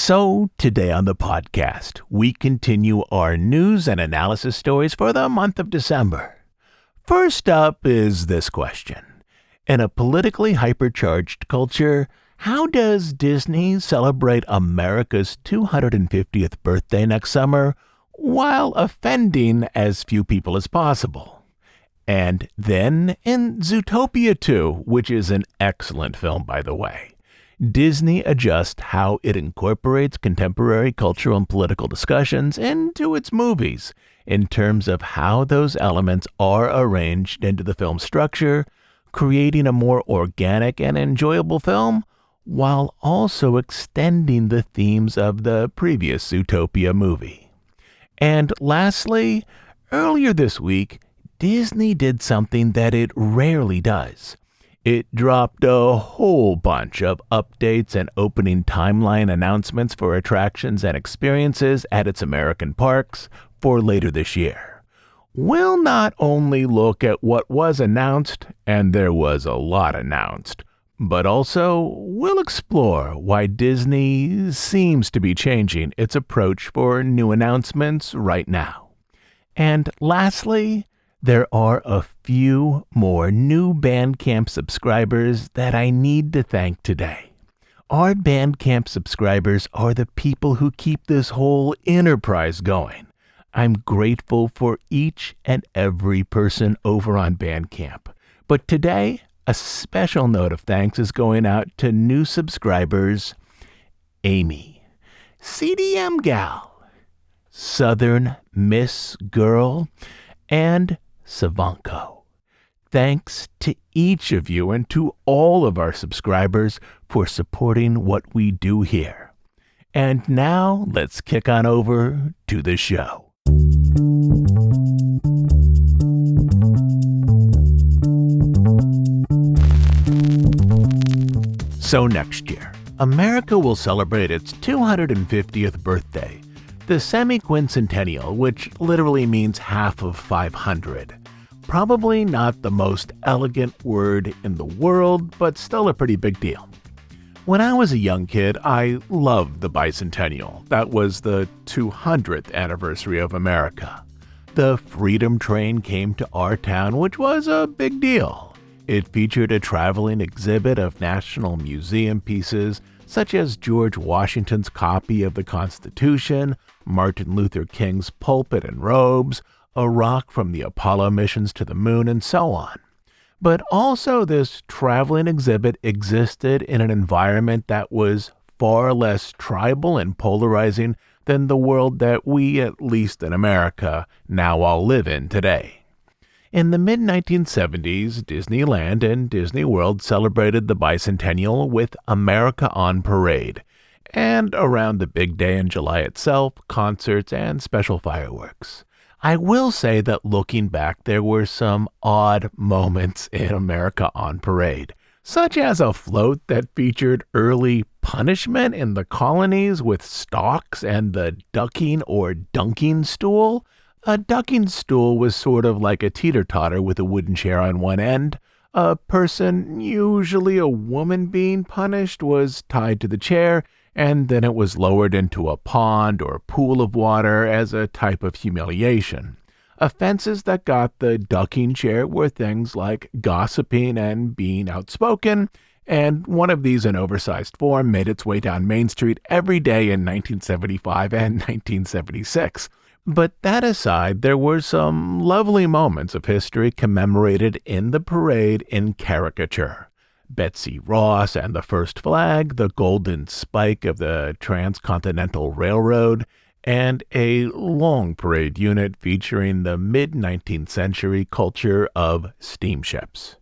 So today on the podcast, we continue our news and analysis stories for the month of December. First up is this question. In a politically hypercharged culture, how does Disney celebrate America's 250th birthday next summer while offending as few people as possible? And then in Zootopia 2, which is an excellent film by the way, Disney adjusts how it incorporates contemporary cultural and political discussions into its movies in terms of how those elements are arranged into the film structure, creating a more organic and enjoyable film while also extending the themes of the previous Zootopia movie. And lastly, earlier this week, Disney did something that it rarely does. It dropped a whole bunch of updates and opening timeline announcements for attractions and experiences at its American parks for later this year. We'll not only look at what was announced, and there was a lot announced, but also we'll explore why Disney seems to be changing its approach for new announcements right now. And lastly, there are a few more new Bandcamp subscribers that I need to thank today. Our Bandcamp subscribers are the people who keep this whole enterprise going. I'm grateful for each and every person over on Bandcamp. But today, a special note of thanks is going out to new subscribers: Amy, CDM Gal, Southern Miss Girl, and Savanko. Thanks to each of you and to all of our subscribers for supporting what we do here. And now let's kick on over to the show. So next year, America will celebrate its 250th birthday, the semi-quincentennial, which literally means half of 500. Probably not the most elegant word in the world, but still a pretty big deal. When I was a young kid, I loved the bicentennial. That was the 200th anniversary of America. The Freedom Train came to our town, which was a big deal. It featured a traveling exhibit of National Museum pieces, such as George Washington's copy of the Constitution, Martin Luther King's pulpit and robes, a rock from the Apollo missions to the moon, and so on. But also this traveling exhibit existed in an environment that was far less tribal and polarizing than the world that we, at least in America, now all live in today. In the mid-1970s, Disneyland and Disney World celebrated the bicentennial with America on Parade, and around the big day in July itself, concerts and special fireworks. I will say that looking back, there were some odd moments in America on Parade, such as a float that featured early punishment in the colonies with stocks and the ducking or dunking stool. A ducking stool was sort of like a teeter-totter with a wooden chair on one end. A person, usually a woman being punished, was tied to the chair, and then it was lowered into a pond or pool of water as a type of humiliation. Offenses that got the ducking chair were things like gossiping and being outspoken, and one of these in oversized form made its way down Main Street every day in 1975 and 1976. But that aside, there were some lovely moments of history commemorated in the parade in caricature. Betsy Ross and the first flag, the golden spike of the Transcontinental Railroad, and a long parade unit featuring the mid-19th century culture of steamships.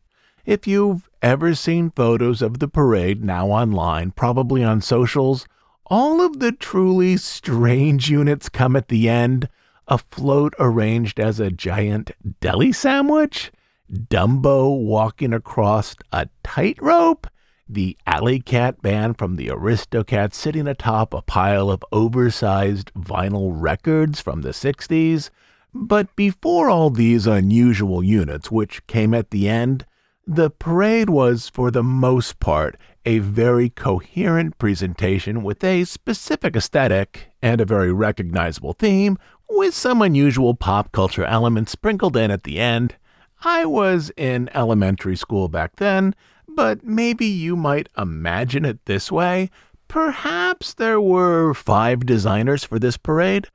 If you've ever seen photos of the parade now online, probably on socials, all of the truly strange units come at the end, a float arranged as a giant deli sandwich, Dumbo walking across a tightrope, the Alley Cat band from the Aristocats sitting atop a pile of oversized vinyl records from the 60s. But before all these unusual units, which came at the end, the parade was, for the most part, a very coherent presentation with a specific aesthetic and a very recognizable theme, with some unusual pop culture elements sprinkled in at the end. I was in elementary school back then, but maybe you might imagine it this way. Perhaps there were 5 designers for this parade,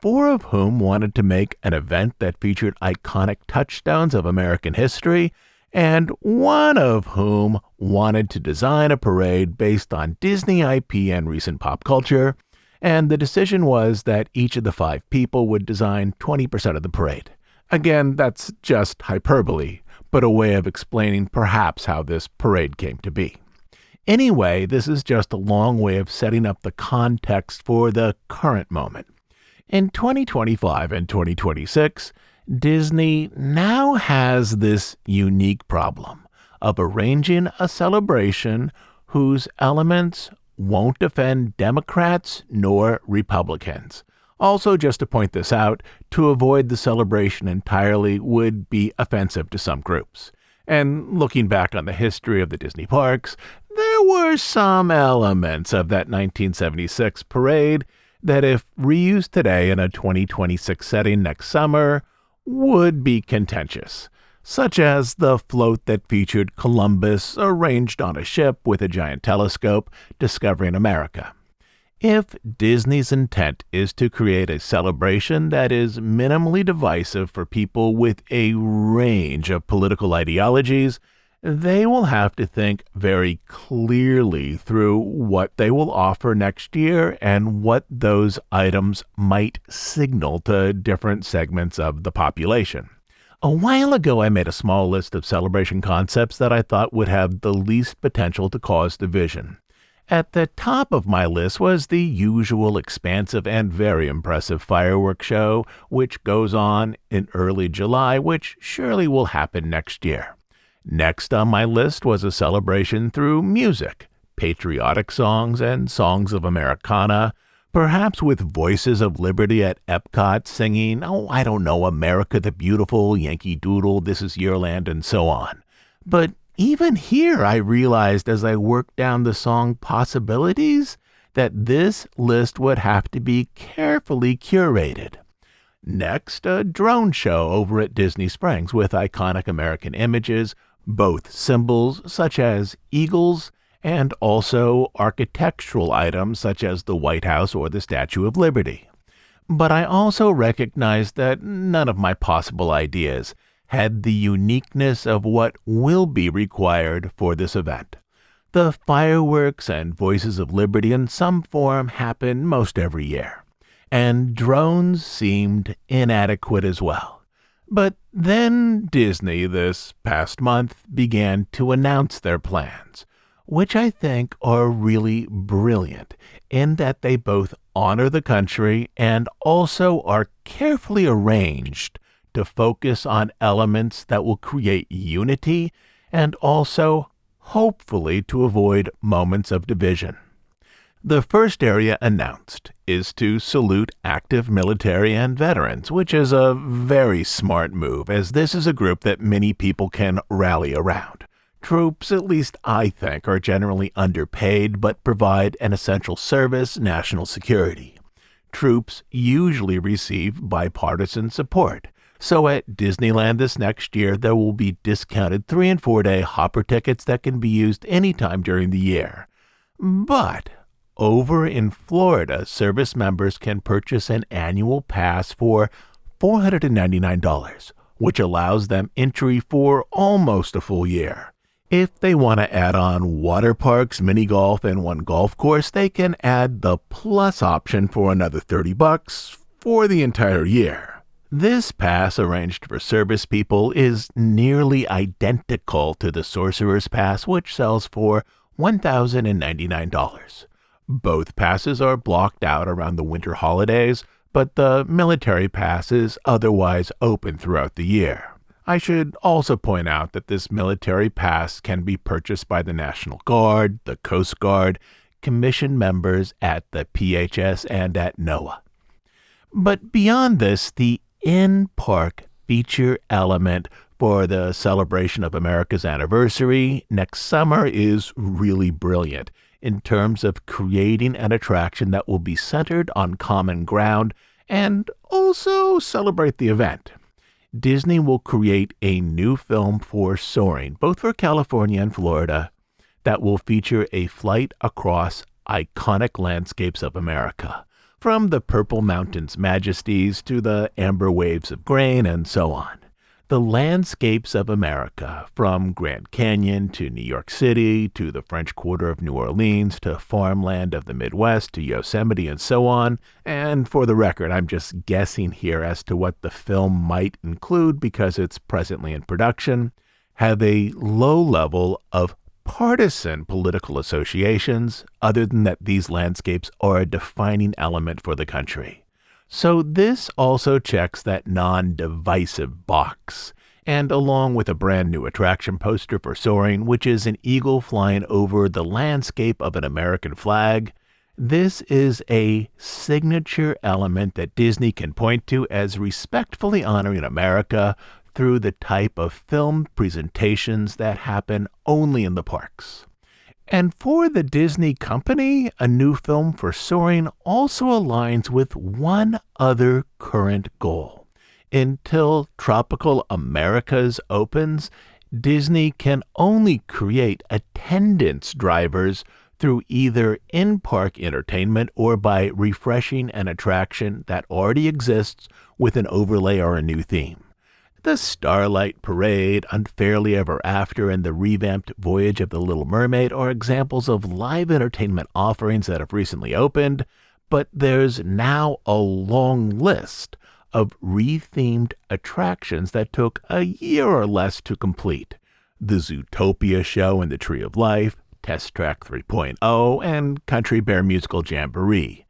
4 of whom wanted to make an event that featured iconic touchstones of American history, and 1 of whom wanted to design a parade based on Disney IP and recent pop culture, and the decision was that each of the 5 people would design 20% of the parade. Again, that's just hyperbole, but a way of explaining perhaps how this parade came to be. Anyway, this is just a long way of setting up the context for the current moment. In 2025 and 2026, Disney now has this unique problem of arranging a celebration whose elements won't offend Democrats nor Republicans. Also, just to point this out, to avoid the celebration entirely would be offensive to some groups. And looking back on the history of the Disney parks, there were some elements of that 1976 parade that, if reused today in a 2026 setting next summer, would be contentious, such as the float that featured Columbus arranged on a ship with a giant telescope discovering America. If Disney's intent is to create a celebration that is minimally divisive for people with a range of political ideologies, they will have to think very clearly through what they will offer next year and what those items might signal to different segments of the population. A while ago, I made a small list of celebration concepts that I thought would have the least potential to cause division. At the top of my list was the usual expansive and very impressive fireworks show, which goes on in early July, which surely will happen next year. Next on my list was a celebration through music, patriotic songs and songs of Americana, perhaps with Voices of Liberty at Epcot singing, America the Beautiful, Yankee Doodle, This Is Your Land, and so on. But even here, I realized as I worked down the song possibilities that this list would have to be carefully curated. Next, a drone show over at Disney Springs with iconic American images, both symbols such as eagles and also architectural items such as the White House or the Statue of Liberty. But I also recognized that none of my possible ideas had the uniqueness of what will be required for this event. The fireworks and Voices of Liberty in some form happen most every year, and drones seemed inadequate as well. But then Disney this past month began to announce their plans, which I think are really brilliant in that they both honor the country and also are carefully arranged to focus on elements that will create unity and also, hopefully, to avoid moments of division. The first area announced is to salute active military and veterans, which is a very smart move, as this is a group that many people can rally around. Troops, at least I think, are generally underpaid but provide an essential service, national security. Troops usually receive bipartisan support. So at Disneyland this next year, there will be discounted 3- and 4-day hopper tickets that can be used anytime during the year. But over in Florida, service members can purchase an annual pass for $499, which allows them entry for almost a full year. If they want to add on water parks, mini golf, and one golf course, they can add the plus option for another $30 for the entire year. This pass arranged for service people is nearly identical to the Sorcerer's Pass, which sells for $1,099. Both passes are blocked out around the winter holidays, but the military pass is otherwise open throughout the year. I should also point out that this military pass can be purchased by the National Guard, the Coast Guard, commission members at the PHS, and at NOAA. But beyond this, the in-park feature element for the celebration of America's anniversary next summer is really brilliant in terms of creating an attraction that will be centered on common ground and also celebrate the event. Disney will create a new film for Soaring, both for California and Florida, that will feature a flight across iconic landscapes of America, from the Purple Mountains' majesties to the amber waves of grain and so on. The landscapes of America, from Grand Canyon to New York City to the French Quarter of New Orleans to farmland of the Midwest to Yosemite and so on. And for the record, I'm just guessing here as to what the film might include because it's presently in production, have a low level of partisan political associations, other than that these landscapes are a defining element for the country. So this also checks that non-divisive box, and along with a brand new attraction poster for Soaring, which is an eagle flying over the landscape of an American flag, this is a signature element that Disney can point to as respectfully honoring America through the type of film presentations that happen only in the parks. And for the Disney company, a new film for Soaring also aligns with one other current goal. Until Tropical Americas opens, Disney can only create attendance drivers through either in-park entertainment or by refreshing an attraction that already exists with an overlay or a new theme. The Starlight Parade, Unfairly Ever After, and the revamped Voyage of the Little Mermaid are examples of live entertainment offerings that have recently opened, but there's now a long list of rethemed attractions that took a year or less to complete. The Zootopia show and the Tree of Life, Test Track 3.0, and Country Bear Musical Jamboree.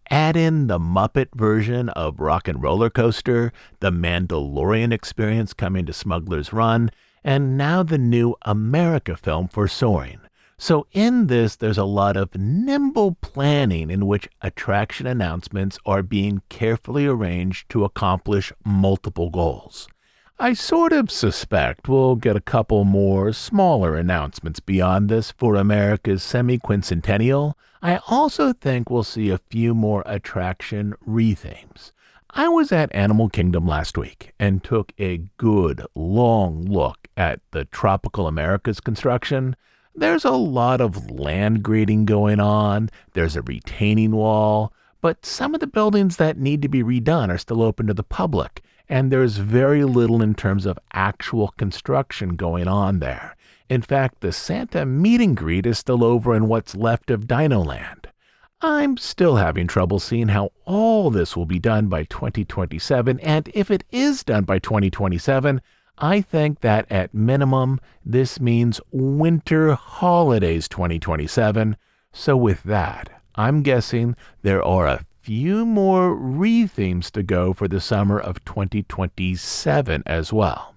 Add in the Muppet version of Rock and Roller Coaster, the Mandalorian experience coming to Smuggler's Run, and now the new America film for Soaring. So in this, there's a lot of nimble planning in which attraction announcements are being carefully arranged to accomplish multiple goals. I sort of suspect we'll get a couple more smaller announcements beyond this for America's semi-quincentennial. I also think we'll see a few more attraction rethemes. I was at Animal Kingdom last week and took a good long look at the Tropical Americas construction. There's a lot of land grading going on, there's a retaining wall, but some of the buildings that need to be redone are still open to the public, and there's very little in terms of actual construction going on there. In fact, the Santa meet and greet is still over in what's left of Dino Land. I'm still having trouble seeing how all this will be done by 2027, and if it is done by 2027, I think that at minimum, this means winter holidays 2027. So with that, I'm guessing there are a few more rethemes to go for the summer of 2027 as well.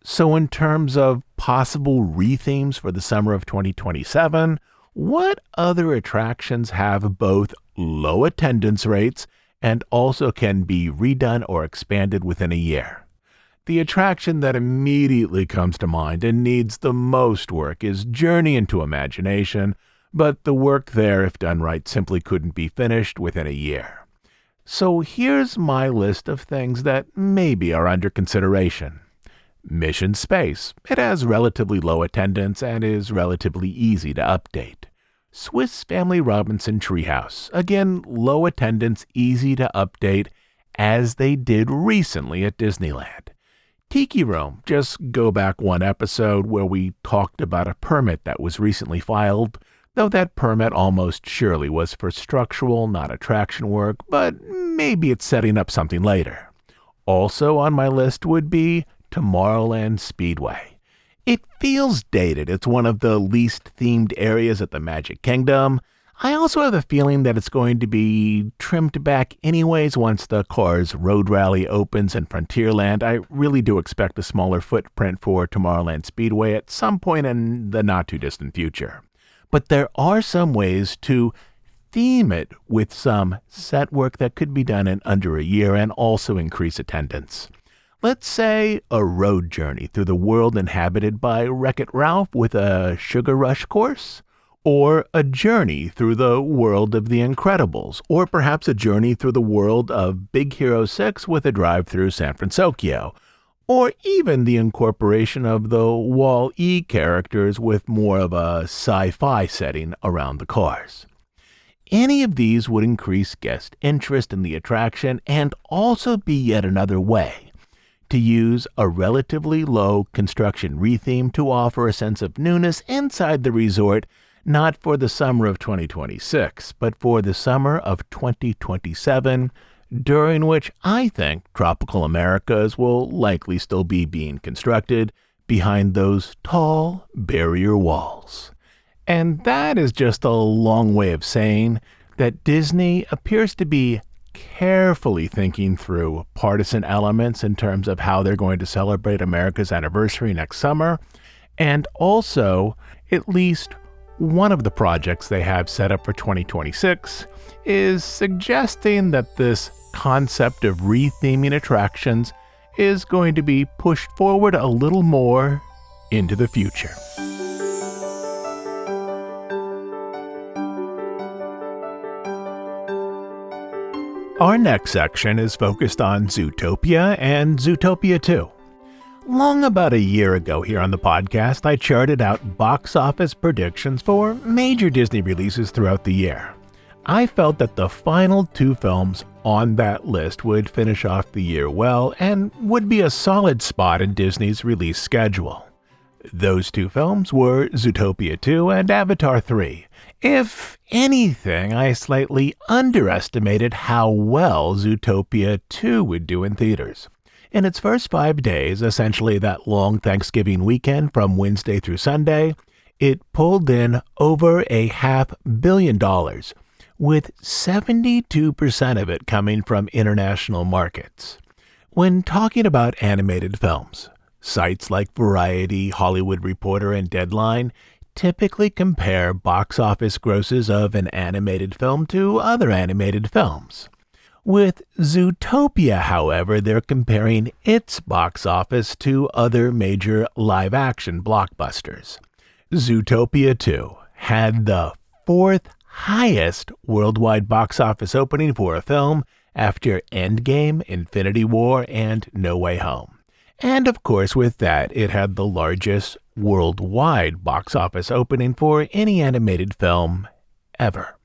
So in terms of possible rethemes for the summer of 2027, what other attractions have both low attendance rates and also can be redone or expanded within a year? The attraction that immediately comes to mind and needs the most work is Journey into Imagination, but the work there, if done right, simply couldn't be finished within a year. So here's my list of things that maybe are under consideration. Mission Space. It has relatively low attendance and is relatively easy to update. Swiss Family Robinson Treehouse. Again, low attendance, easy to update, as they did recently at Disneyland. Tiki Room. Just go back one episode where we talked about a permit that was recently filed, though that permit almost surely was for structural, not attraction work, but maybe it's setting up something later. Also on my list would be Tomorrowland Speedway. It feels dated. It's one of the least themed areas at the Magic Kingdom. I also have the feeling that it's going to be trimmed back anyways once the Cars Road Rally opens in Frontierland. I really do expect a smaller footprint for Tomorrowland Speedway at some point in the not-too-distant future. But there are some ways to theme it with some set work that could be done in under a year and also increase attendance. Let's say a road journey through the world inhabited by Wreck-It Ralph with a Sugar Rush course, or a journey through the world of The Incredibles, or perhaps a journey through the world of Big Hero 6 with a drive through San Francisco, or even the incorporation of the Wall-E characters with more of a sci-fi setting around the cars. Any of these would increase guest interest in the attraction and also be yet another way to use a relatively low construction retheme to offer a sense of newness inside the resort, not for the summer of 2026, but for the summer of 2027, during which I think Tropical Americas will likely still be being constructed behind those tall barrier walls. And that is just a long way of saying that Disney appears to be carefully thinking through partisan elements in terms of how they're going to celebrate America's anniversary next summer, and also at least one of the projects they have set up for 2026 is suggesting that this concept of retheming attractions is going to be pushed forward a little more into the future. Our next section is focused on Zootopia and Zootopia 2. Long about a year ago here on the podcast, I charted out box office predictions for major Disney releases throughout the year. I felt that the final two films on that list would finish off the year well and would be a solid spot in Disney's release schedule. Those two films were Zootopia 2 and Avatar 3. If anything, I slightly underestimated how well Zootopia 2 would do in theaters. In its first 5 days, essentially that long Thanksgiving weekend from Wednesday through Sunday, it pulled in over $500 million, with 72% of it coming from international markets. When talking about animated films, sites like Variety, Hollywood Reporter, and Deadline typically compare box office grosses of an animated film to other animated films. With Zootopia, however, they're comparing its box office to other major live-action blockbusters. Zootopia 2 had the fourth highest worldwide box office opening for a film after Endgame, Infinity War, and No Way Home. And of course, with that, it had the largest worldwide box office opening for any animated film ever.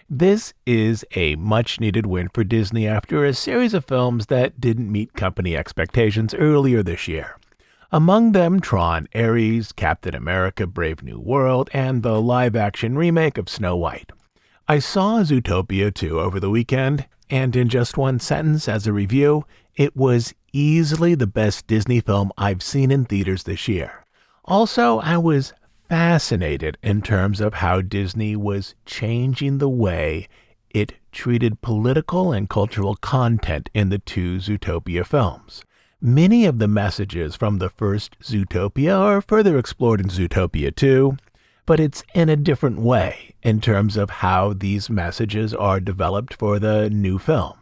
This is a much-needed win for Disney after a series of films that didn't meet company expectations earlier this year. Among them, Tron, Ares, Captain America, Brave New World, and the live-action remake of Snow White. I saw Zootopia 2 over the weekend, and in just one sentence as a review, it was easily the best Disney film I've seen in theaters this year. Also, I was fascinated in terms of how Disney was changing the way it treated political and cultural content in the two Zootopia films. Many of the messages from the first Zootopia are further explored in Zootopia 2, but it's in a different way in terms of how these messages are developed for the new film.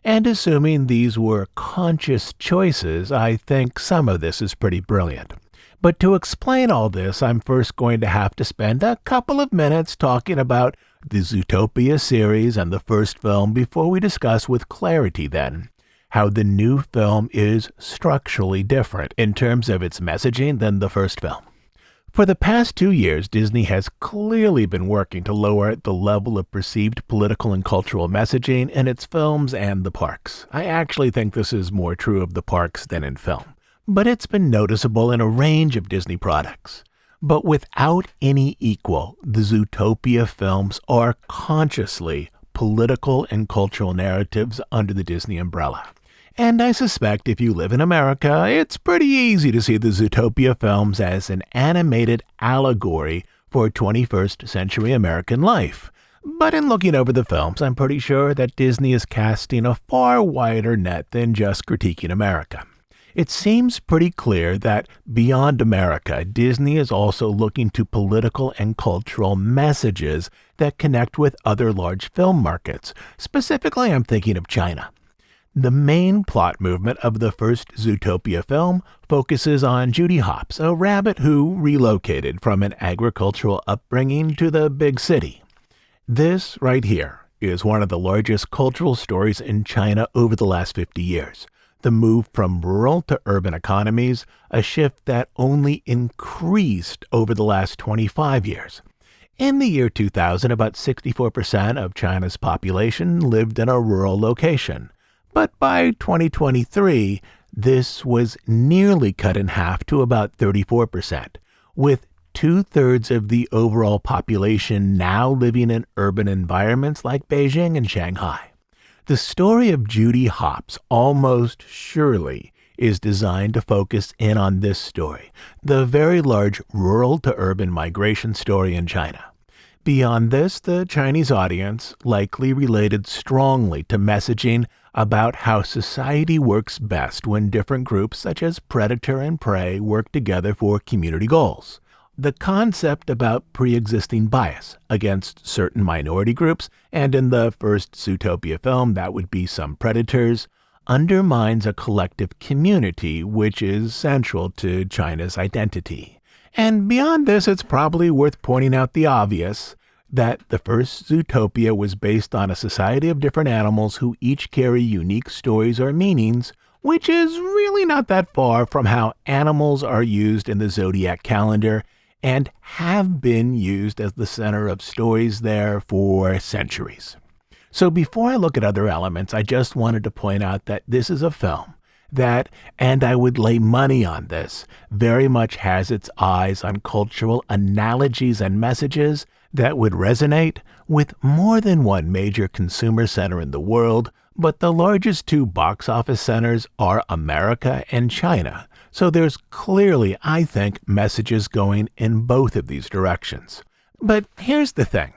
And assuming these were conscious choices, I think some of this is pretty brilliant. But to explain all this, I'm first going to have to spend a couple of minutes talking about the Zootopia series and the first film before we discuss with clarity then how the new film is structurally different in terms of its messaging than the first film. For the past 2 years, Disney has clearly been working to lower the level of perceived political and cultural messaging in its films and the parks. I actually think this is more true of the parks than in film. But it's been noticeable in a range of Disney products. But without any equal, the Zootopia films are consciously political and cultural narratives under the Disney umbrella. And I suspect if you live in America, it's pretty easy to see the Zootopia films as an animated allegory for 21st century American life. But in looking over the films, I'm pretty sure that Disney is casting a far wider net than just critiquing America. It seems pretty clear that beyond America, Disney is also looking to political and cultural messages that connect with other large film markets. Specifically, I'm thinking of China. The main plot movement of the first Zootopia film focuses on Judy Hopps, a rabbit who relocated from an agricultural upbringing to the big city. This right here is one of the largest cultural stories in China over the last 50 years. The move from rural to urban economies, a shift that only increased over the last 25 years. In the year 2000, about 64% of China's population lived in a rural location. But by 2023, this was nearly cut in half to about 34%, with two-thirds of the overall population now living in urban environments like Beijing and Shanghai. The story of Judy Hopps almost surely is designed to focus in on this story, the very large rural to urban migration story in China. Beyond this, the Chinese audience likely related strongly to messaging about how society works best when different groups such as predator and prey work together for community goals. The concept about pre-existing bias against certain minority groups, and in the first Zootopia film that would be some predators, undermines a collective community which is central to China's identity. And beyond this, it's probably worth pointing out the obvious, that the first Zootopia was based on a society of different animals who each carry unique stories or meanings, which is really not that far from how animals are used in the zodiac calendar and have been used as the center of stories there for centuries. So before I look at other elements, I just wanted to point out that this is a film that, and I would lay money on this, very much has its eyes on cultural analogies and messages that would resonate with more than one major consumer center in the world, but the largest two box office centers are America and China. So there's clearly, I think, messages going in both of these directions. But here's the thing.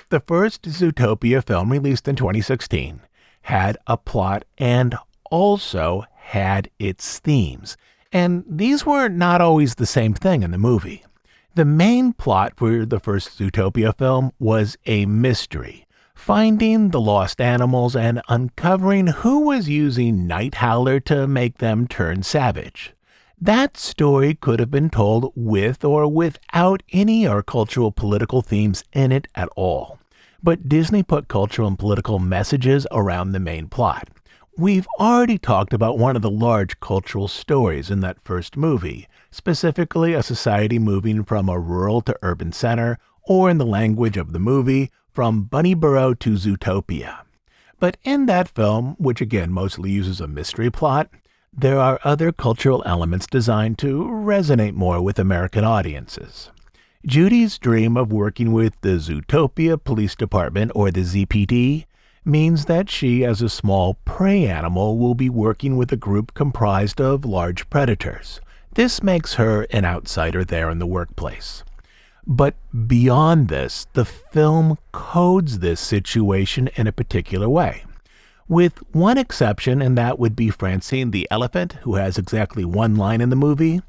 The first Zootopia film, released in 2016, had a plot and also had its themes. And these were not always the same thing in the movie. The main plot for the first Zootopia film was a mystery, finding the lost animals and uncovering who was using Night Howler to make them turn savage. That story could have been told with or without any or cultural political themes in it at all. But Disney put cultural and political messages around the main plot. We've already talked about one of the large cultural stories in that first movie, specifically a society moving from a rural to urban center, or in the language of the movie, from Bunnyborough to Zootopia. But in that film, which again mostly uses a mystery plot, there are other cultural elements designed to resonate more with American audiences. Judy's dream of working with the Zootopia Police Department, or the ZPD, means that she, as a small prey animal, will be working with a group comprised of large predators. This makes her an outsider there in the workplace. But beyond this, the film codes this situation in a particular way. With one exception, and that would be Francine the elephant, who has exactly one line in the movie,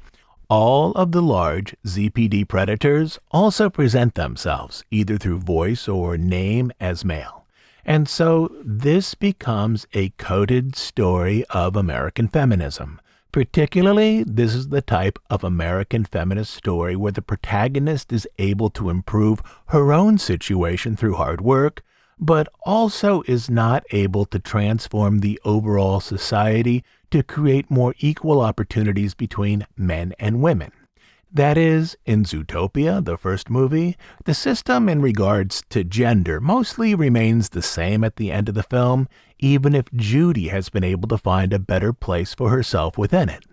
all of the large ZPD predators also present themselves, either through voice or name, as male. And so this becomes a coded story of American feminism. Particularly, this is the type of American feminist story where the protagonist is able to improve her own situation through hard work, but also is not able to transform the overall society to create more equal opportunities between men and women. That is, in Zootopia, the first movie, the system in regards to gender mostly remains the same at the end of the film, even if Judy has been able to find a better place for herself within it.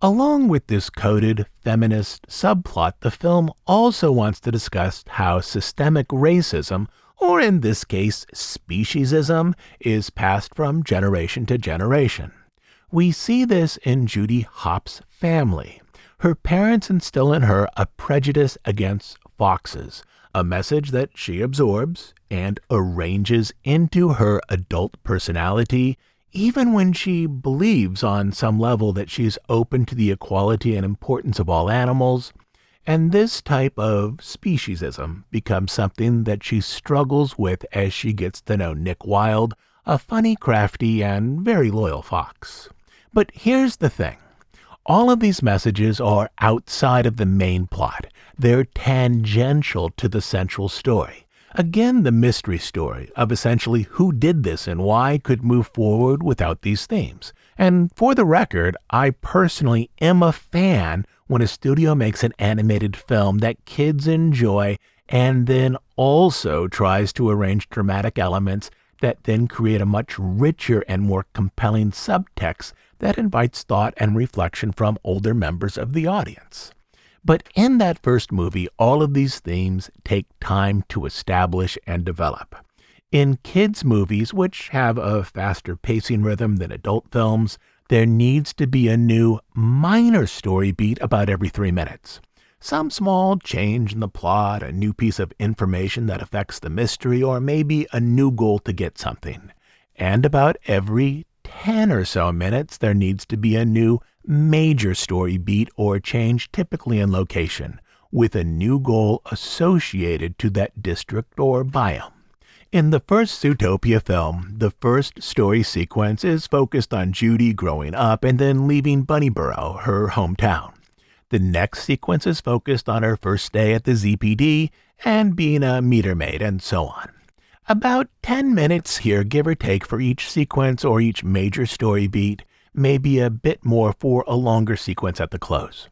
Along with this coded feminist subplot, the film also wants to discuss how systemic racism, or in this case, speciesism, is passed from generation to generation. We see this in Judy Hopps' family. Her parents instill in her a prejudice against foxes, a message that she absorbs and arranges into her adult personality, even when she believes on some level that she's open to the equality and importance of all animals. And this type of speciesism becomes something that she struggles with as she gets to know Nick Wilde, a funny, crafty, and very loyal fox. But here's the thing. All of these messages are outside of the main plot. They're tangential to the central story. Again, the mystery story of essentially who did this and why could move forward without these themes. And for the record, I personally am a fan when a studio makes an animated film that kids enjoy and then also tries to arrange dramatic elements that then create a much richer and more compelling subtext that invites thought and reflection from older members of the audience. But in that first movie, all of these themes take time to establish and develop. In kids' movies, which have a faster pacing rhythm than adult films, there needs to be a new minor story beat about every 3 minutes. Some small change in the plot, a new piece of information that affects the mystery, or maybe a new goal to get something. And about every 10 or so minutes, there needs to be a new major story beat or change, typically in location, with a new goal associated to that district or biome. In the first Zootopia film, the first story sequence is focused on Judy growing up and then leaving Bunnyborough, her hometown. The next sequence is focused on her first day at the ZPD and being a meter maid and so on. About 10 minutes here, give or take, for each sequence or each major story beat, maybe a bit more for a longer sequence at the close.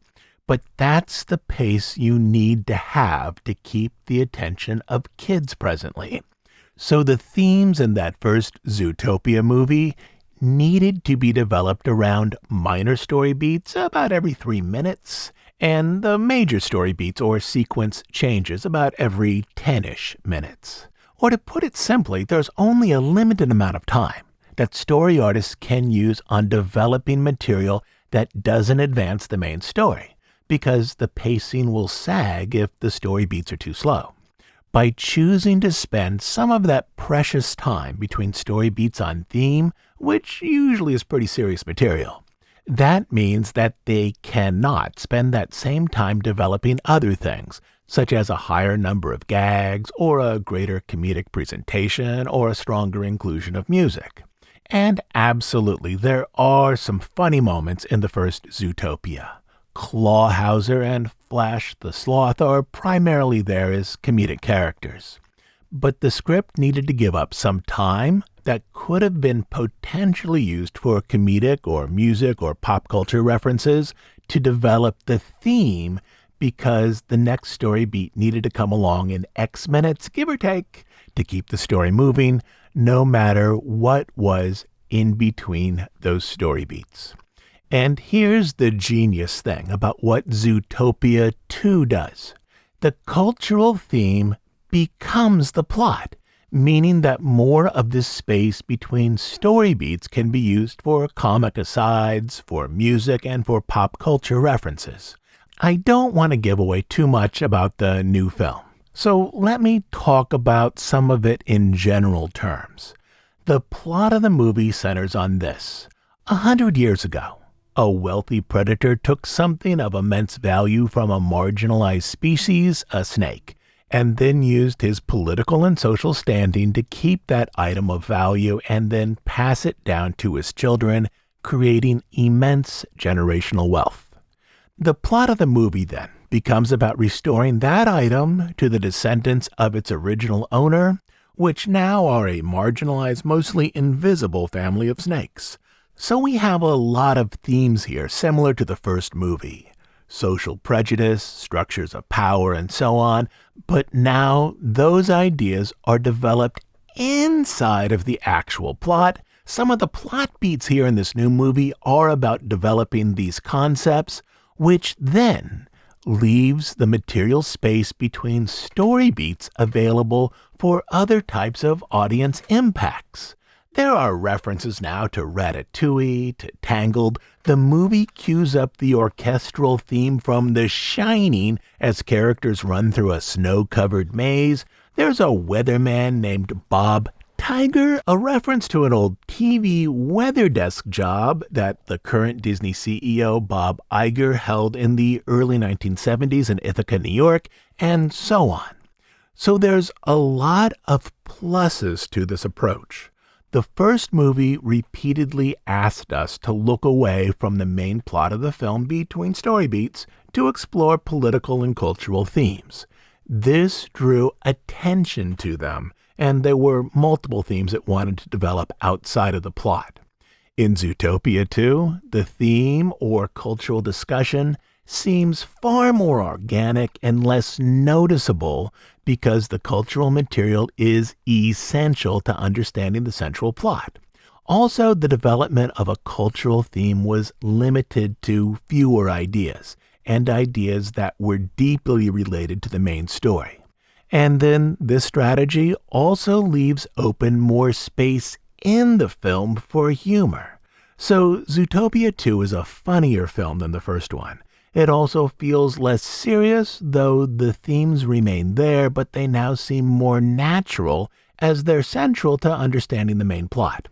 But that's the pace you need to have to keep the attention of kids presently. So the themes in that first Zootopia movie needed to be developed around minor story beats about every 3 minutes, and the major story beats or sequence changes about every 10-ish minutes. Or to put it simply, there's only a limited amount of time that story artists can use on developing material that doesn't advance the main story, because the pacing will sag if the story beats are too slow. By choosing to spend some of that precious time between story beats on theme, which usually is pretty serious material, that means that they cannot spend that same time developing other things, such as a higher number of gags, or a greater comedic presentation, or a stronger inclusion of music. And absolutely, there are some funny moments in the first Zootopia. Clawhauser and Flash the Sloth are primarily there as comedic characters. But the script needed to give up some time that could have been potentially used for comedic or music or pop culture references to develop the theme, because the next story beat needed to come along in X minutes, give or take, to keep the story moving, no matter what was in between those story beats. And here's the genius thing about what Zootopia 2 does. The cultural theme becomes the plot, meaning that more of this space between story beats can be used for comic asides, for music, and for pop culture references. I don't want to give away too much about the new film, so let me talk about some of it in general terms. The plot of the movie centers on this. 100 years ago, a wealthy predator took something of immense value from a marginalized species, a snake, and then used his political and social standing to keep that item of value and then pass it down to his children, creating immense generational wealth. The plot of the movie then becomes about restoring that item to the descendants of its original owner, which now are a marginalized, mostly invisible family of snakes. So we have a lot of themes here similar to the first movie. Social prejudice, structures of power, and so on. But now those ideas are developed inside of the actual plot. Some of the plot beats here in this new movie are about developing these concepts, which then leaves the material space between story beats available for other types of audience impacts. There are references now to Ratatouille, to Tangled. The movie cues up the orchestral theme from The Shining as characters run through a snow-covered maze. There's a weatherman named Bob Tiger, a reference to an old TV weather desk job that the current Disney CEO Bob Iger held in the early 1970s in Ithaca, New York, and so on. So there's a lot of pluses to this approach. The first movie repeatedly asked us to look away from the main plot of the film between story beats to explore political and cultural themes. This drew attention to them, and there were multiple themes it wanted to develop outside of the plot. In Zootopia 2, the theme or cultural discussion seems far more organic and less noticeable because the cultural material is essential to understanding the central plot. Also, the development of a cultural theme was limited to fewer ideas, and ideas that were deeply related to the main story. And then this strategy also leaves open more space in the film for humor. So Zootopia 2 is a funnier film than the first one. It also feels less serious, though the themes remain there, but they now seem more natural as they're central to understanding the main plot.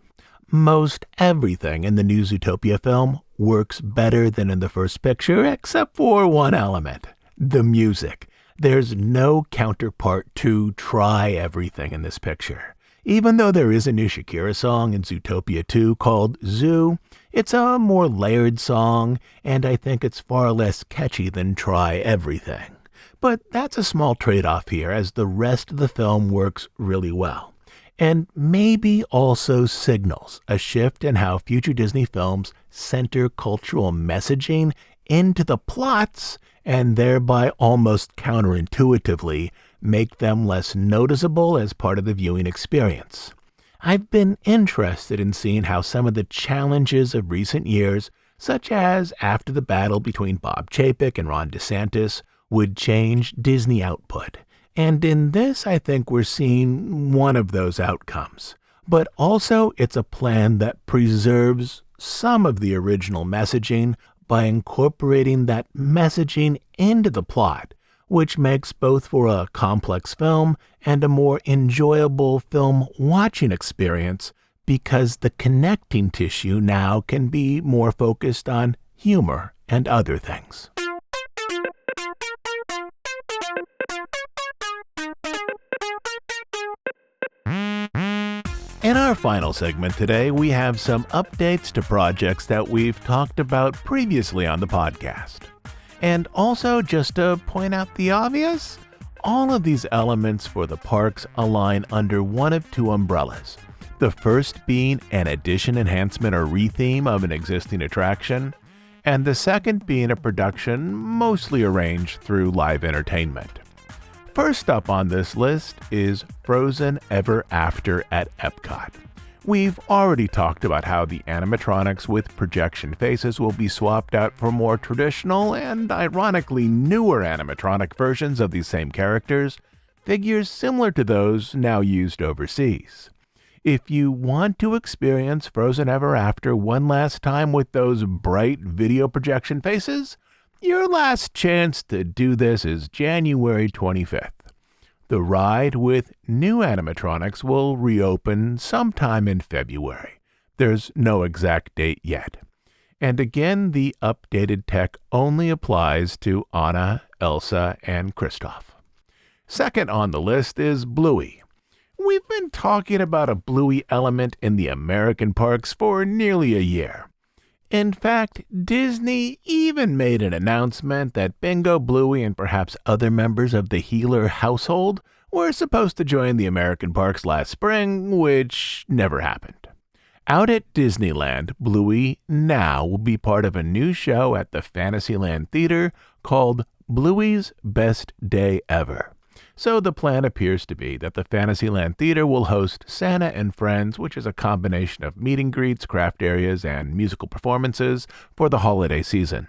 Most everything in the new Zootopia film works better than in the first picture, except for one element: the music. There's no counterpart to Try Everything in this picture. Even though there is a new Shakira song in Zootopia 2 called Zoo, it's a more layered song, and I think it's far less catchy than Try Everything. But that's a small trade-off here, as the rest of the film works really well. And maybe also signals a shift in how future Disney films center cultural messaging into the plots, and thereby almost counterintuitively make them less noticeable as part of the viewing experience. I've been interested in seeing how some of the challenges of recent years, such as after the battle between Bob Chapek and Ron DeSantis, would change Disney output. And in this, I think we're seeing one of those outcomes. But also, it's a plan that preserves some of the original messaging by incorporating that messaging into the plot, which makes both for a complex film and a more enjoyable film watching experience because the connecting tissue now can be more focused on humor and other things. In our final segment today, we have some updates to projects that we've talked about previously on the podcast. And also, just to point out the obvious, all of these elements for the parks align under one of two umbrellas. The first being an addition, enhancement, or retheme of an existing attraction, and the second being a production mostly arranged through live entertainment. First up on this list is Frozen Ever After at Epcot. We've already talked about how the animatronics with projection faces will be swapped out for more traditional and ironically newer animatronic versions of these same characters, figures similar to those now used overseas. If you want to experience Frozen Ever After one last time with those bright video projection faces, your last chance to do this is January 25th. The ride with new animatronics will reopen sometime in February. There's no exact date yet. And again, the updated tech only applies to Anna, Elsa, and Kristoff. Second on the list is Bluey. We've been talking about a Bluey element in the American parks for nearly a year. In fact, Disney even made an announcement that Bingo, Bluey, and perhaps other members of the Healer household were supposed to join the American parks last spring, which never happened. Out at Disneyland, Bluey now will be part of a new show at the Fantasyland Theater called Bluey's Best Day Ever. So the plan appears to be that the Fantasyland Theater will host Santa and Friends, which is a combination of meet and greets, craft areas, and musical performances for the holiday season.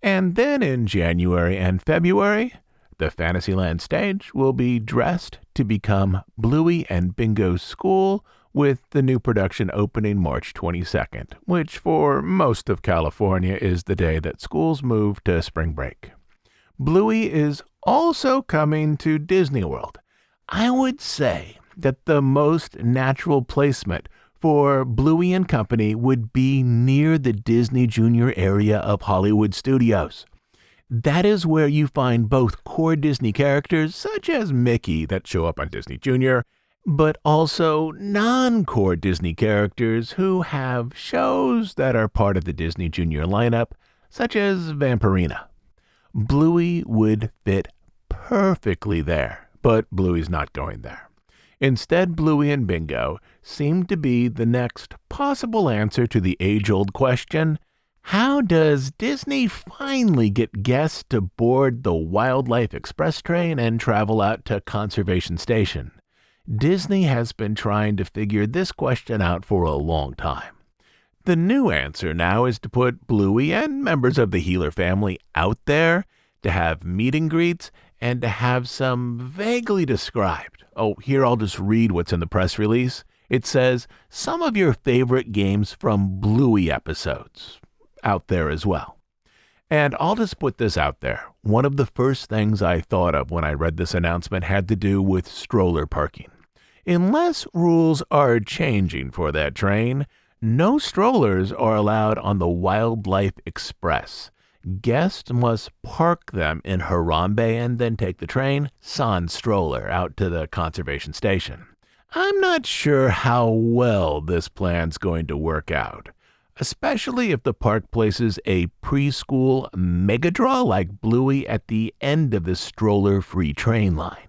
And then in January and February, the Fantasyland stage will be dressed to become Bluey and Bingo's School, with the new production opening March 22nd, which for most of California is the day that schools move to spring break. Bluey is also coming to Disney World. I would say that the most natural placement for Bluey and Company would be near the Disney Junior area of Hollywood Studios. That is where you find both core Disney characters, such as Mickey, that show up on Disney Junior, but also non-core Disney characters who have shows that are part of the Disney Junior lineup, such as Vampirina. Bluey would fit perfectly there, but Bluey's not going there. Instead, Bluey and Bingo seem to be the next possible answer to the age-old question, how does Disney finally get guests to board the Wildlife Express train and travel out to Conservation Station? Disney has been trying to figure this question out for a long time. The new answer now is to put Bluey and members of the Healer family out there, to have meet and greets, and to have some vaguely described. Oh, here I'll just read what's in the press release. It says, some of your favorite games from Bluey episodes out there as well. And I'll just put this out there. One of the first things I thought of when I read this announcement had to do with stroller parking. Unless rules are changing for that train, no strollers are allowed on the Wildlife Express. Guests must park them in Harambe and then take the train, sans stroller, out to the conservation station. I'm not sure how well this plan's going to work out, especially if the park places a preschool mega draw like Bluey at the end of the stroller-free train line.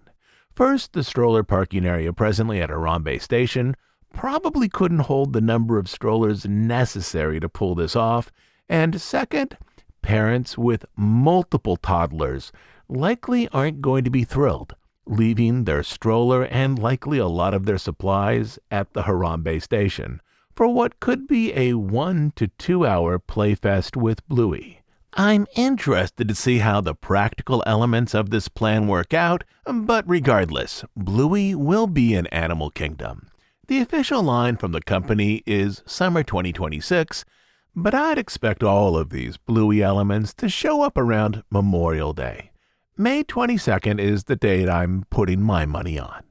First, the stroller parking area presently at Harambe Station probably couldn't hold the number of strollers necessary to pull this off, and second, parents with multiple toddlers likely aren't going to be thrilled, leaving their stroller and likely a lot of their supplies at the Harambe Station for what could be a 1 to 2 hour playfest with Bluey. I'm interested to see how the practical elements of this plan work out, but regardless, Bluey will be in Animal Kingdom. The official line from the company is summer 2026, but I'd expect all of these Bluey elements to show up around Memorial Day. May 22nd is the date I'm putting my money on.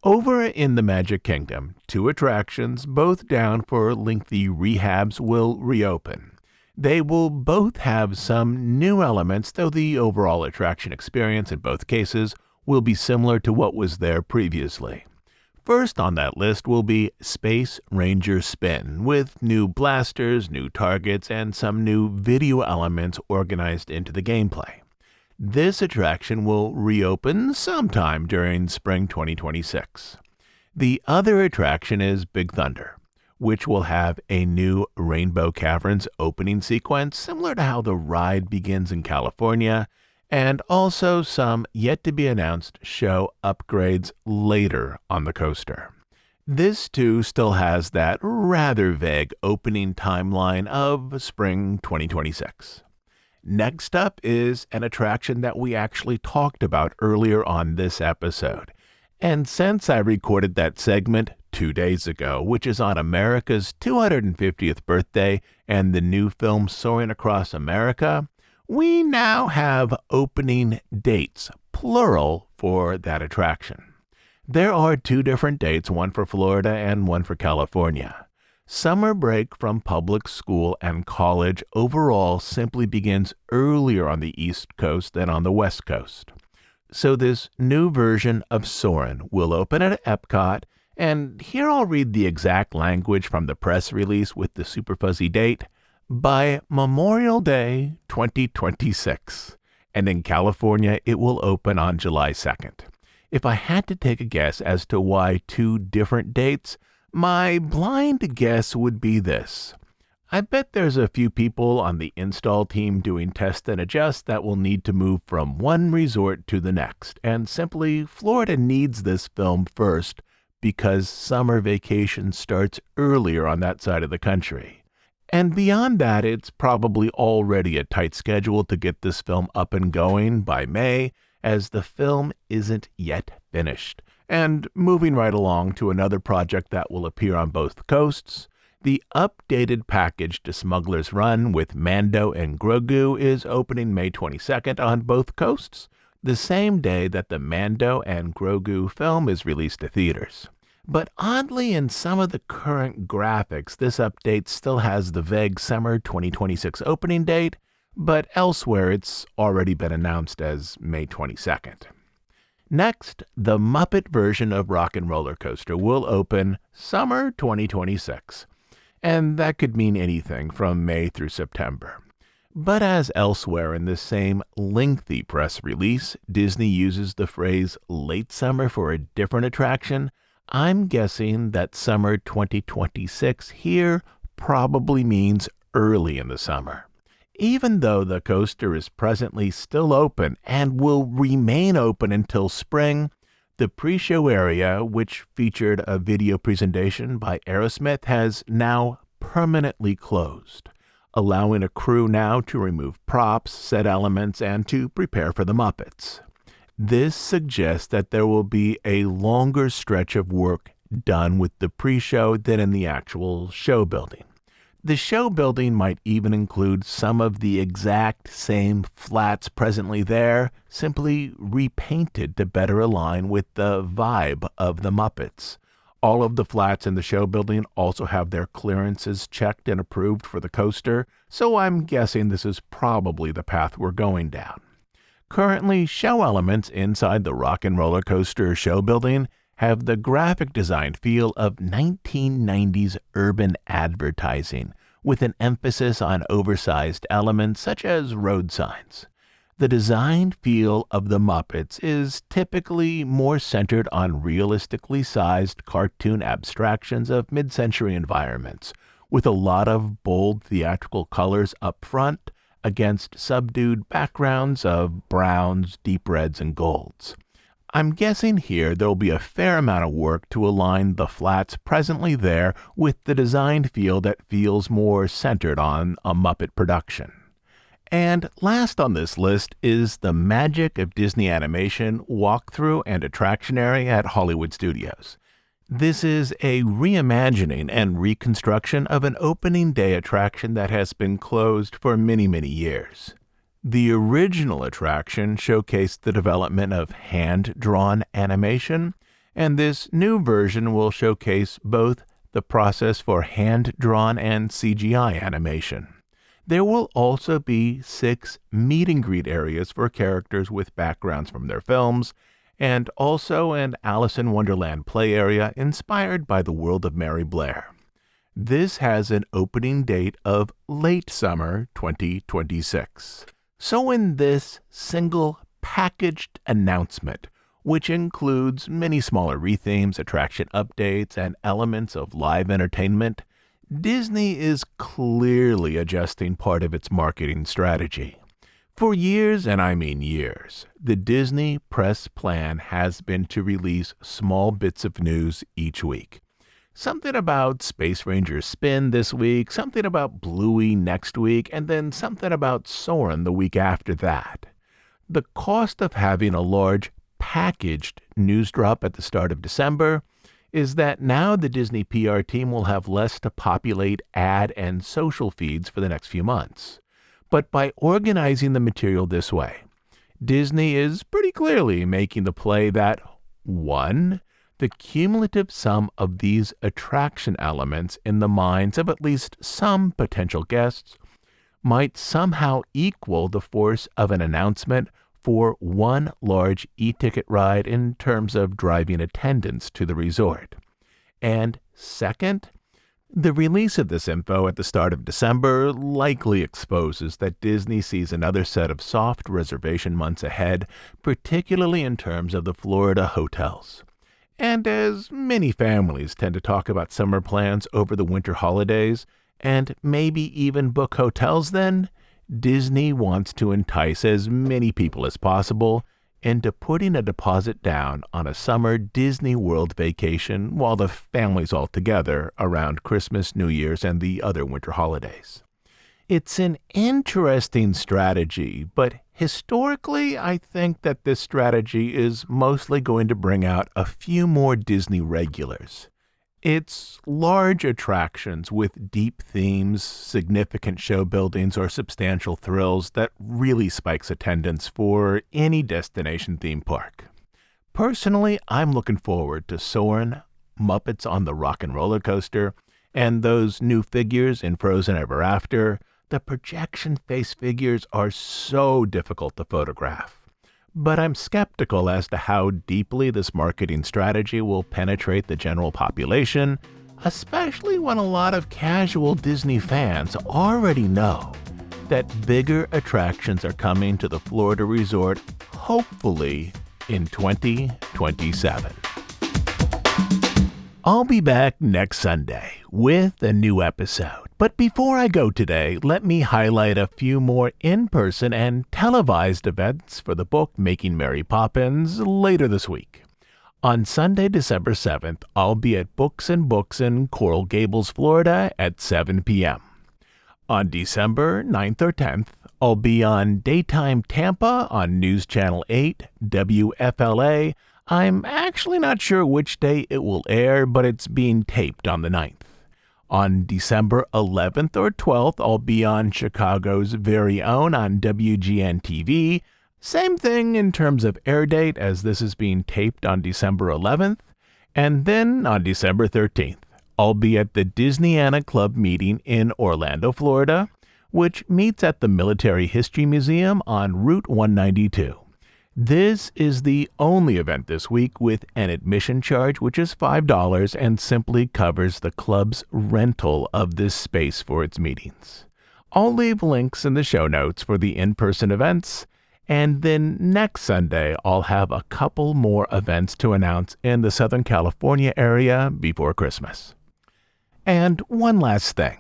Over in the Magic Kingdom, 2 attractions, both down for lengthy rehabs, will reopen. They will both have some new elements, though the overall attraction experience in both cases will be similar to what was there previously. First on that list will be Space Ranger Spin, with new blasters, new targets, and some new video elements organized into the gameplay. This attraction will reopen sometime during spring 2026. The other attraction is Big Thunder, which will have a new Rainbow Caverns opening sequence similar to how the ride begins in California, and also some yet-to-be-announced show upgrades later on the coaster. This too still has that rather vague opening timeline of spring 2026. Next up is an attraction that we actually talked about earlier on this episode. And since I recorded that segment 2 days ago, which is on America's 250th birthday and the new film Soaring Across America, we now have opening dates, plural, for that attraction. There are 2 different dates, one for Florida and one for California. Summer break from public school and college overall simply begins earlier on the East Coast than on the West Coast. So this new version of Soarin' will open at Epcot, and here I'll read the exact language from the press release with the super fuzzy date, by Memorial Day 2026. And in California, it will open on July 2nd. If I had to take a guess as to why 2 different dates, my blind guess would be this. I bet there's a few people on the install team doing test and adjust that will need to move from one resort to the next, and simply Florida needs this film first because summer vacation starts earlier on that side of the country. And beyond that, it's probably already a tight schedule to get this film up and going by May, as the film isn't yet finished. And moving right along to another project that will appear on both coasts, the updated package to Smuggler's Run with Mando and Grogu is opening May 22nd on both coasts, the same day that the Mando and Grogu film is released to theaters. But oddly, in some of the current graphics, this update still has the vague summer 2026 opening date, but elsewhere it's already been announced as May 22nd. Next, the Muppet version of Rock and Roller Coaster will open summer 2026, and that could mean anything from May through September. But as elsewhere in this same lengthy press release, Disney uses the phrase late summer for a different attraction, I'm guessing that summer 2026 here probably means early in the summer. Even though the coaster is presently still open and will remain open until spring, the pre-show area, which featured a video presentation by Aerosmith, has now permanently closed, allowing a crew now to remove props, set elements, and to prepare for the Muppets. This suggests that there will be a longer stretch of work done with the pre-show than in the actual show building. The show building might even include some of the exact same flats presently there, simply repainted to better align with the vibe of the Muppets. All of the flats in the show building also have their clearances checked and approved for the coaster, so I'm guessing this is probably the path we're going down. Currently, show elements inside the Rock and Roller Coaster show building have the graphic design feel of 1990s urban advertising, with an emphasis on oversized elements such as road signs. The design feel of the Muppets is typically more centered on realistically sized cartoon abstractions of mid-century environments, with a lot of bold theatrical colors up front against subdued backgrounds of browns, deep reds, and golds. I'm guessing here there'll be a fair amount of work to align the flats presently there with the design feel that feels more centered on a Muppet production. And last on this list is the Magic of Disney Animation walkthrough and attraction area at Hollywood Studios. This is a reimagining and reconstruction of an opening day attraction that has been closed for many, many years. The original attraction showcased the development of hand-drawn animation, and this new version will showcase both the process for hand-drawn and CGI animation. There will also be 6 meet-and-greet areas for characters with backgrounds from their films, and also an Alice in Wonderland play area inspired by the world of Mary Blair. This has an opening date of late summer 2026. So in this single packaged announcement, which includes many smaller rethemes, attraction updates, and elements of live entertainment, Disney is clearly adjusting part of its marketing strategy. For years, and I mean years, the Disney press plan has been to release small bits of news each week. Something about Space Ranger Spin this week, something about Bluey next week, and then something about Soarin' the week after that. The cost of having a large packaged news drop at the start of December is that now the Disney PR team will have less to populate ad and social feeds for the next few months. But by organizing the material this way, Disney is pretty clearly making the play that 1. The cumulative sum of these attraction elements in the minds of at least some potential guests might somehow equal the force of an announcement for one large e-ticket ride in terms of driving attendance to the resort. And second, the release of this info at the start of December likely exposes that Disney sees another set of soft reservation months ahead, particularly in terms of the Florida hotels. And as many families tend to talk about summer plans over the winter holidays, and maybe even book hotels then, Disney wants to entice as many people as possible into putting a deposit down on a summer Disney World vacation while the family's all together around Christmas, New Year's, and the other winter holidays. It's an interesting strategy, but historically, I think that this strategy is mostly going to bring out a few more Disney regulars. It's large attractions with deep themes, significant show buildings, or substantial thrills that really spikes attendance for any destination theme park. Personally, I'm looking forward to Soarin', Muppets on the Rock and Roller Coaster, and those new figures in Frozen Ever After. The projection face figures are so difficult to photograph. but I'm skeptical as to how deeply this marketing strategy will penetrate the general population, especially when a lot of casual Disney fans already know that bigger attractions are coming to the Florida resort, hopefully in 2027. I'll be back next Sunday with a new episode. But before I go today, let me highlight a few more in-person and televised events for the book Making Mary Poppins later this week. On Sunday, December 7th, I'll be at Books and Books in Coral Gables, Florida at 7 p.m. On December 9th or 10th, I'll be on Daytime Tampa on News Channel 8, WFLA. I'm actually not sure which day it will air, but it's being taped on the 9th. On December 11th or 12th, I'll be on Chicago's very own on WGN-TV. Same thing in terms of air date, as this is being taped on December 11th. And then on December 13th, I'll be at the Disneyana Club meeting in Orlando, Florida, which meets at the Military History Museum on Route 192. This is the only event this week with an admission charge, which is $5 and simply covers the club's rental of this space for its meetings. I'll leave links in the show notes for the in-person events, and then next Sunday I'll have a couple more events to announce in the Southern California area before Christmas. And one last thing.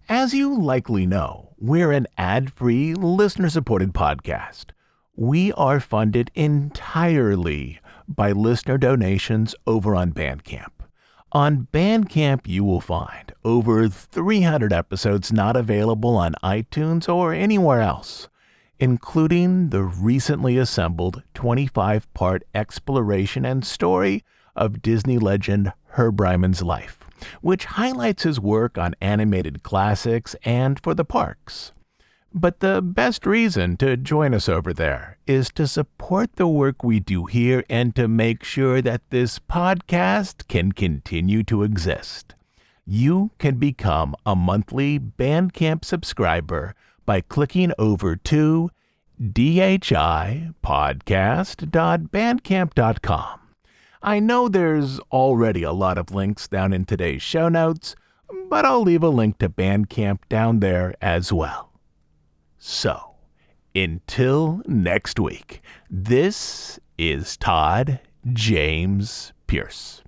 As you likely know, we're an ad-free, listener-supported podcast. We are funded entirely by listener donations over on Bandcamp. On Bandcamp, you will find over 300 episodes not available on iTunes or anywhere else, including the recently assembled 25-part exploration and story of Disney legend Herb Ryman's life, which highlights his work on animated classics and for the parks. But the best reason to join us over there is to support the work we do here and to make sure that this podcast can continue to exist. You can become a monthly Bandcamp subscriber by clicking over to dhipodcast.bandcamp.com. I know there's already a lot of links down in today's show notes, but I'll leave a link to Bandcamp down there as well. So, until next week, this is Todd James Pierce.